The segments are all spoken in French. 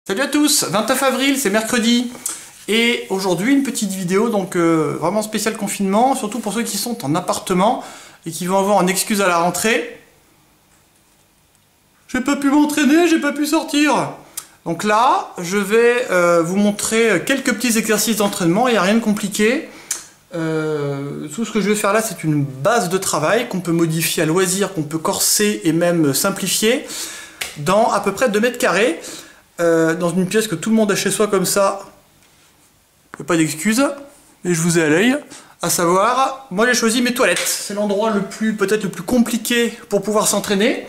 Salut à tous, 29 avril, c'est mercredi. Et aujourd'hui, une petite vidéo, donc vraiment spéciale confinement, surtout pour ceux qui sont en appartement et qui vont avoir une excuse à la rentrée. J'ai pas pu m'entraîner, j'ai pas pu sortir. Donc là, je vais vous montrer quelques petits exercices d'entraînement, il n'y a rien de compliqué. Tout ce que je vais faire là, c'est une base de travail qu'on peut modifier à loisir, qu'on peut corser et même simplifier dans à peu près 2 mètres carrés. Dans une pièce que tout le monde a chez soi comme ça, pas d'excuses, et je vous ai à l'œil. À savoir, moi j'ai choisi mes toilettes. C'est l'endroit peut-être le plus compliqué pour pouvoir s'entraîner.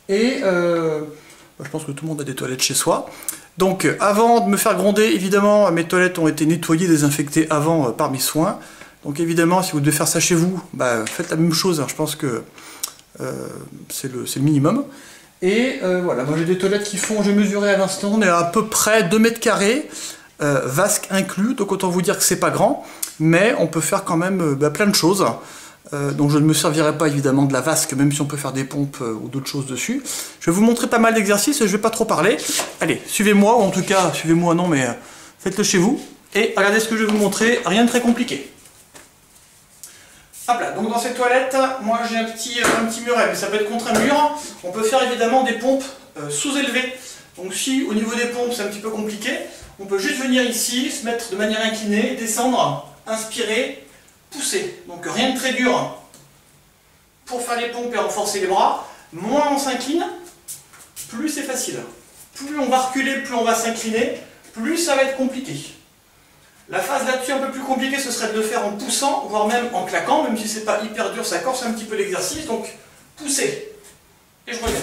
Et je pense que tout le monde a des toilettes chez soi. Donc avant de me faire gronder, évidemment, mes toilettes ont été nettoyées, désinfectées avant par mes soins. Donc évidemment, si vous devez faire ça chez vous, faites la même chose. Hein. Je pense que c'est le minimum. Et voilà, moi j'ai des toilettes qui font, j'ai mesuré à l'instant, on est à peu près 2 mètres carrés, vasque inclus, donc autant vous dire que c'est pas grand, mais on peut faire quand même plein de choses. Donc je ne me servirai pas évidemment de la vasque, même si on peut faire des pompes ou d'autres choses dessus. Je vais vous montrer pas mal d'exercices, je vais pas trop parler. Allez, suivez-moi, ou en tout cas, suivez-moi non, mais faites-le chez vous. Et regardez ce que je vais vous montrer, rien de très compliqué. Hop là, donc dans cette toilette, moi j'ai un petit muret, mais ça peut être contre un mur. On peut faire évidemment des pompes sous-élevées. Donc si au niveau des pompes c'est un petit peu compliqué, on peut juste venir ici, se mettre de manière inclinée, descendre, inspirer, pousser. Donc rien de très dur pour faire les pompes et renforcer les bras. Moins on s'incline, plus c'est facile. Plus on va reculer, plus on va s'incliner, plus ça va être compliqué. La phase là-dessus un peu plus compliquée, ce serait de le faire en poussant, voire même en claquant, même si c'est pas hyper dur, ça corse un petit peu l'exercice, donc poussez. Et je reviens.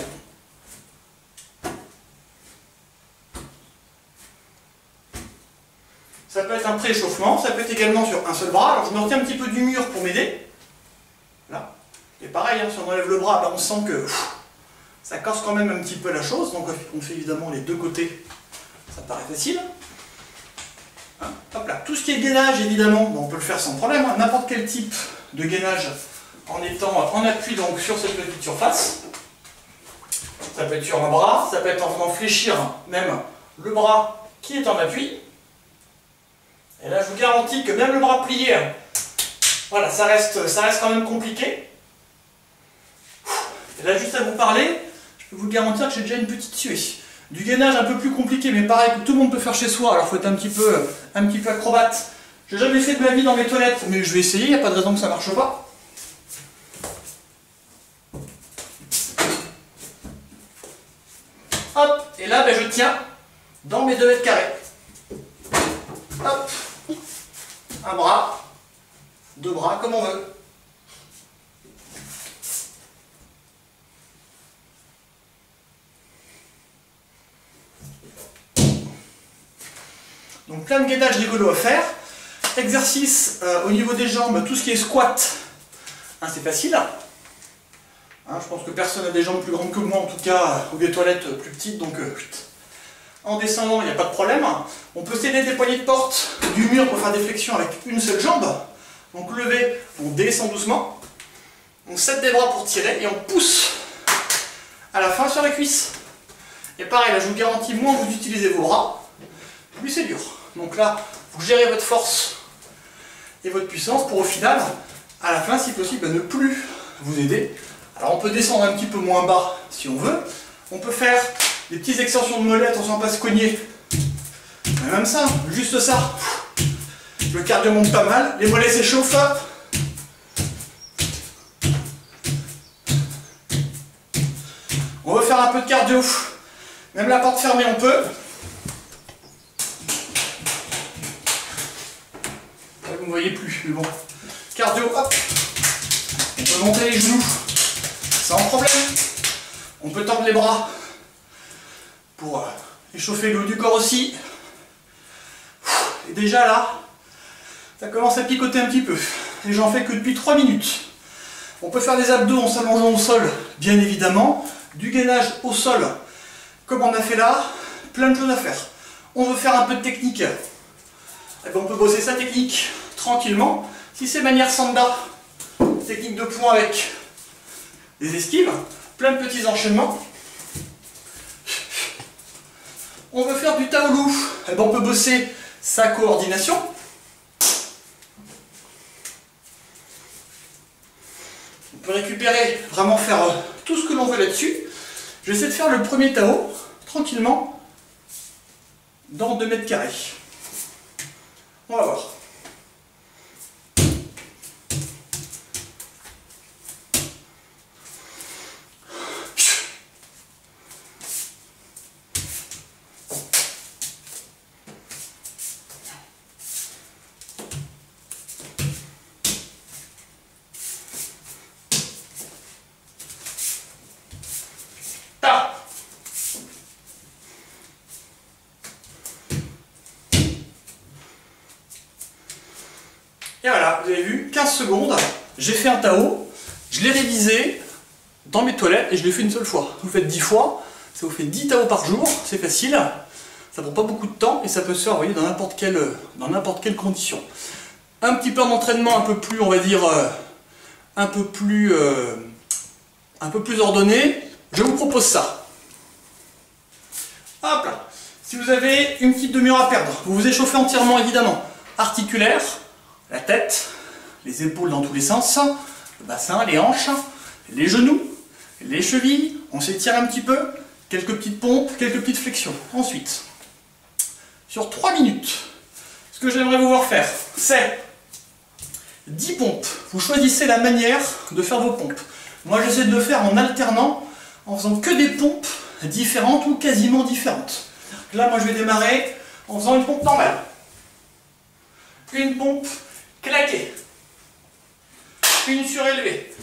Ça peut être un pré-échauffement, ça peut être également sur un seul bras. Alors je me retiens un petit peu du mur pour m'aider. Là. Et pareil, hein, si on enlève le bras, on sent que ça corse quand même un petit peu la chose, donc on fait évidemment les deux côtés, ça paraît facile. Hein, hop là. Tout ce qui est gainage, évidemment, on peut le faire sans problème, hein, n'importe quel type de gainage en étant en appui donc, sur cette petite surface. Ça peut être sur un bras, ça peut être en faisant fléchir même le bras qui est en appui. Et là, je vous garantis que même le bras plié, voilà, ça reste quand même compliqué. Et là, juste à vous parler, je peux vous garantir que j'ai déjà une petite suée. Du gainage un peu plus compliqué, mais pareil, que tout le monde peut faire chez soi, alors il faut être un petit peu acrobate. Je n'ai jamais fait de ma vie dans mes toilettes, mais je vais essayer, il n'y a pas de raison que ça ne marche pas. Hop, et là je tiens dans mes 2 mètres carrés. Hop, un bras, 2 bras, comme on veut. Donc plein de gainage rigolo à faire. Exercice au niveau des jambes, tout ce qui est squat, hein, c'est facile. Hein, je pense que personne n'a des jambes plus grandes que moi, en tout cas, ou des toilettes plus petites, donc en descendant, il n'y a pas de problème. On peut s'aider des poignées de porte du mur pour faire des flexions avec une seule jambe. Donc lever, on descend doucement, on s'aide des bras pour tirer et on pousse à la fin sur la cuisse. Et pareil, là je vous garantis, moins vous utilisez vos bras, plus c'est dur. Donc là, vous gérez votre force et votre puissance pour au final, à la fin, si possible, ne plus vous aider. Alors on peut descendre un petit peu moins bas si on veut. On peut faire des petites extensions de mollets, attention à ne pas se cogner. Mais même ça, juste ça. Le cardio monte pas mal, les mollets s'échauffent. On veut faire un peu de cardio. Même la porte fermée, on peut. Vous ne voyez plus, mais bon. Cardio, hop. On peut monter les genoux sans problème. On peut tendre les bras pour échauffer le haut du corps aussi. Et déjà là, ça commence à picoter un petit peu. Et j'en fais que depuis 3 minutes. On peut faire des abdos en s'allongeant au sol, bien évidemment. Du gainage au sol, comme on a fait là. Plein de choses à faire. On veut faire un peu de technique. Et bien on peut bosser sa technique tranquillement. Si c'est manière sanda, technique de poing avec des esquives, plein de petits enchaînements. On veut faire du Taolu. Eh ben, on peut bosser sa coordination. On peut récupérer, vraiment faire tout ce que l'on veut là-dessus. Je vais essayer de faire le premier Tao, tranquillement, dans 2 mètres carrés. On va voir. Et voilà, vous avez vu, 15 secondes, j'ai fait un Tao, je l'ai révisé dans mes toilettes et je l'ai fait une seule fois. Vous faites 10 fois, ça vous fait 10 Tao par jour, c'est facile, ça prend pas beaucoup de temps et ça peut se faire, vous voyez, dans n'importe quelle condition. Un petit peu d'entraînement un peu plus, on va dire, un peu plus ordonné, je vous propose ça. Hop là. Si vous avez une petite demi-heure à perdre, vous vous échauffez entièrement évidemment, articulaire, la tête, les épaules dans tous les sens, le bassin, les hanches, les genoux, les chevilles, on s'étire un petit peu, quelques petites pompes, quelques petites flexions. Ensuite, sur 3 minutes, ce que j'aimerais vous voir faire, c'est 10 pompes. Vous choisissez la manière de faire vos pompes. Moi j'essaie de le faire en alternant, en faisant que des pompes différentes ou quasiment différentes. Là moi je vais démarrer en faisant une pompe normale. Une pompe claquée. Une surélevée.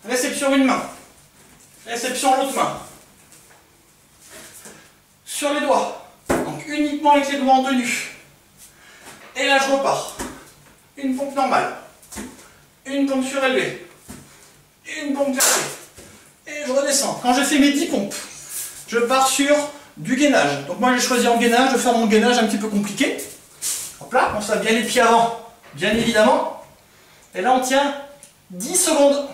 Réception une main. Réception l'autre main. Sur les doigts. Donc uniquement avec les doigts en tenue. Et là je repars. Une pompe normale. Une pompe surélevée. Une pompe claquée. Et je redescends. Quand j'ai fait mes 10 pompes, je pars sur du gainage. Donc moi j'ai choisi en gainage de faire mon gainage un petit peu compliqué. Hop là, on se lave bien les pieds avant, bien évidemment. Et là on tient 10 secondes.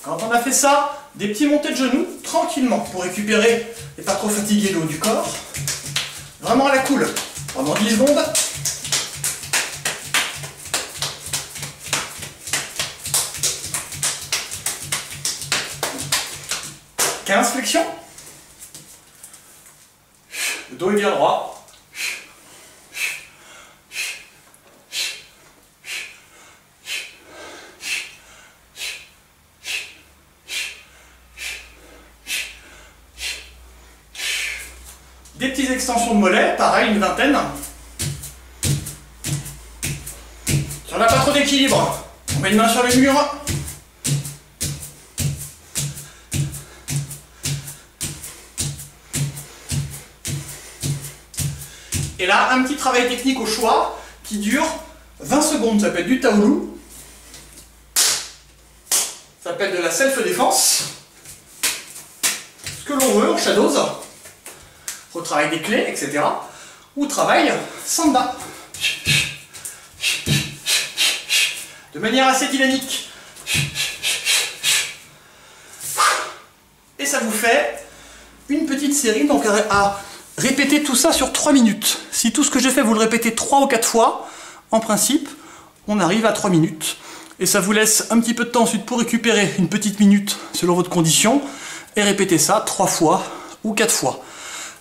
Quand on a fait ça, des petits montées de genoux, tranquillement, pour récupérer et pas trop fatiguer le haut du corps. Vraiment à la cool. Pendant 10 secondes. Flexion. Le dos est bien droit. Des petites extensions de mollets, pareil, une vingtaine. Si on n'a pas trop d'équilibre, on met une main sur le mur. Et là, un petit travail technique au choix qui dure 20 secondes. Ça peut être du Taolu. Ça s'appelle de la self-défense. Ce que l'on veut en shadows. Retravail des clés, etc. Ou travail samba. De manière assez dynamique. Et ça vous fait une petite série, donc à répétez tout ça sur 3 minutes. Si tout ce que j'ai fait, vous le répétez 3 ou 4 fois, en principe, on arrive à 3 minutes. Et ça vous laisse un petit peu de temps ensuite pour récupérer une petite minute selon votre condition, et répétez ça 3 fois ou 4 fois.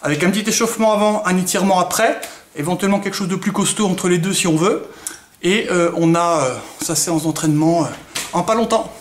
Avec un petit échauffement avant, un étirement après, éventuellement quelque chose de plus costaud entre les deux si on veut, et on a sa séance d'entraînement en pas longtemps.